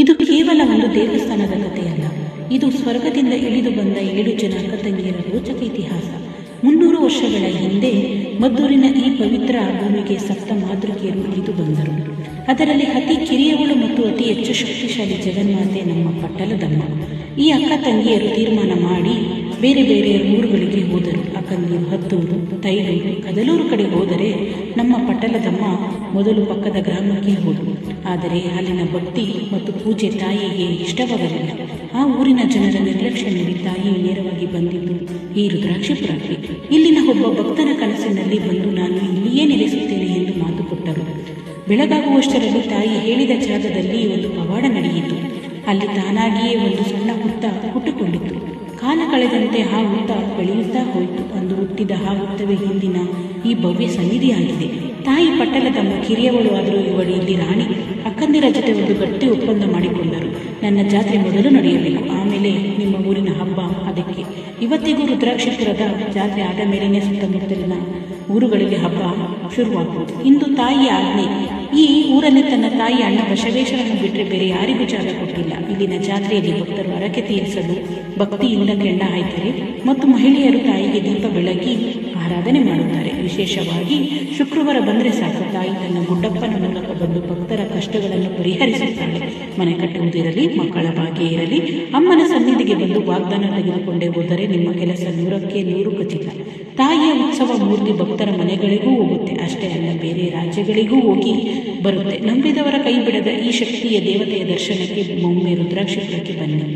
ಇದು ಕೇವಲ ಒಂದು ದೇವಸ್ಥಾನದ ಕಥೆಯಲ್ಲ, ಇದು ಸ್ವರ್ಗದಿಂದ ಇಳಿದು ಬಂದ 7 ಜನ ಅಕ್ಕ ತಂಗಿಯರ ರೋಚಕ ಇತಿಹಾಸ. 300 ವರ್ಷಗಳ ಹಿಂದೆ ಮದ್ದೂರಿನ ಈ ಪವಿತ್ರ ಭೂಮಿಗೆ ಸಪ್ತ ಮಾತೃಕೆಯರು ಇಳಿದು ಬಂದರು. ಅದರಲ್ಲಿ ಅತಿ ಕಿರಿಯವಳು ಮತ್ತು ಅತಿ ಹೆಚ್ಚು ಶಕ್ತಿಶಾಲಿ ಜಗನ್ಮಾತೆ ನಮ್ಮ ಪಟ್ಟಲದಮ್ಮ. ಈ ಅಕ್ಕ ತಂಗಿಯರು ತೀರ್ಮಾನ ಮಾಡಿ ಬೇರೆ ಬೇರೆ ಊರುಗಳಿಗೆ ಹೋದರು. ಅಕ್ಕಂದಿರು ಹತ್ತೂರು, ತೈಲೂರು, ಕದಲೂರು ಕಡೆ ಹೋದರೆ ನಮ್ಮ ಪಟ್ಟಲದಮ್ಮ ಮೊದಲು ಪಕ್ಕದ ಗ್ರಾಮಕ್ಕೆ ಹೋದರು. ಆದರೆ ಅಲ್ಲಿನ ಭಕ್ತಿ ಮತ್ತು ಪೂಜೆ ತಾಯಿಗೆ ಇಷ್ಟವಾಗಲಿಲ್ಲ. ಆ ಊರಿನ ಜನರ ನಿರ್ಲಕ್ಷ್ಯ ನೋಡಿ ತಾಯಿ ನೇರವಾಗಿ ಬಂದಿದ್ದು ಈ ರುದ್ರಾಕ್ಷಿಪುರಕ್ಕೆ. ಇಲ್ಲಿನ ಒಬ್ಬ ಭಕ್ತನ ಕನಸಿನಲ್ಲಿ ಬಂದು ನಾನು ಇಲ್ಲಿಯೇ ನೆಲೆಸುತ್ತೇನೆ ಎಂದು ಮಾತು ಕೊಟ್ಟರು. ಬೆಳಗಾಗುವಷ್ಟರಲ್ಲಿ ತಾಯಿ ಹೇಳಿದ ಜಾಗದಲ್ಲಿ ಒಂದು ಪವಾಡ ನಡೆಯಿತು. ಅಲ್ಲಿ ತಾನಾಗಿಯೇ ಒಂದು ಸಣ್ಣ ಹುತ್ತ ಹುಟ್ಟುಕೊಂಡಿತು. ಕಾಲ ಕಳೆದಂತೆ ಆ ಹುತ್ತ ಬೆಳೆಯುತ್ತಾ ಹೋಯಿತು. ಅಂದು ಹುಟ್ಟಿದ ಆ ಹುತ್ತವೇ ಹಿಂದಿನ ಈ ಭವ್ಯ ಸನ್ನಿಧಿಯಾಗಿದೆ. ತಾಯಿ ಪಟ್ಟಲದಮ್ಮ ಕಿರಿಯವಳು ಆದರೂ ಇವಳು ಇಲ್ಲಿ ರಾಣಿ. ಅಕ್ಕಂದಿರ ಜೊತೆ ಒಂದು ಗಟ್ಟಿ ಒಪ್ಪಂದ ಮಾಡಿಕೊಂಡರು. ನನ್ನ ಜಾತ್ರೆ ಮೊದಲು ನಡೆಯಬೇಕು, ಆಮೇಲೆ ನಿಮ್ಮ ಊರಿನ ಹಬ್ಬ. ಅದಕ್ಕೆ ಇವತ್ತಿಗೂ ರುದ್ರಾಕ್ಷಿಪುರದ ಜಾತ್ರೆ ಆದ ಮೇಲೇನೆ ಸುತ್ತಮುತ್ತಲಿನ ಊರುಗಳಲ್ಲಿ ಹಬ್ಬ ಶುರುವಾಗುವುದು. ಇಂದು ತಾಯಿಯ ಆಜ್ಞೆ. ಈ ಊರಲ್ಲಿ ತನ್ನ ತಾಯಿ ಅಣ್ಣ ಬಸವೇಶ್ವರನ್ನು ಬಿಟ್ಟರೆ ಬೇರೆ ಯಾರಿಗೂ ಜಾಗ ಕೊಟ್ಟಿಲ್ಲ. ಇಲ್ಲಿನ ಜಾತ್ರೆಯಲ್ಲಿ ಭಕ್ತರು ಹರಕೆ ತೀರಿಸಲು ಭಕ್ತಿಯಿಂದ ಕೆಂಡ ಹಾಯ್ತಾರೆ ಮತ್ತು ಮಹಿಳೆಯರು ತಾಯಿಗೆ ದೀಪ ಬೆಳಗಿ ಆರಾಧನೆ ಮಾಡುತ್ತಾರೆ. ವಿಶೇಷವಾಗಿ ಶುಕ್ರವಾರ ಬಂದರೆ ಸಾಕು, ತಾಯಿ ತನ್ನ ಗುಡ್ಡಪ್ಪನ ಮೂಲಕ ಬಂದು ಭಕ್ತರ ಕಷ್ಟಗಳನ್ನು ಪರಿಹರಿಸುತ್ತಾಳೆ. ಮನೆ ಕಟ್ಟುವುದಿರಲಿ, ಮಕ್ಕಳ ಭಾಗ್ಯ ಇರಲಿ, ಅಮ್ಮನ ಸನ್ನಿಧಿಗೆ ಬಂದು ವಾಗ್ದಾನ ತೆಗೆದುಕೊಂಡೇ ಹೋದರೆ ನಿಮ್ಮ ಕೆಲಸ 100ಕ್ಕೆ 100 ಖಚಿತ. ತಾಯಿಯ ಉತ್ಸವ ಮೂರ್ತಿ ಭಕ್ತರ ಮನೆಗಳಿಗೂ ಹೋಗುತ್ತೆ. ಅಷ್ಟೇ ಅಲ್ಲ, ಬೇರೆ ರಾಜ್ಯಗಳಿಗೂ ಹೋಗಿ ಬರುತ್ತೆ. ನಂಬಿದವರ ಕೈ ಬಿಡದ ಈ ಶಕ್ತಿಯ ದೇವತೆಯ ದರ್ಶನಕ್ಕೆ ಒಮ್ಮೆ ರುದ್ರಾಕ್ಷಿಪುರಕ್ಕೆ ಬನ್ನಿ.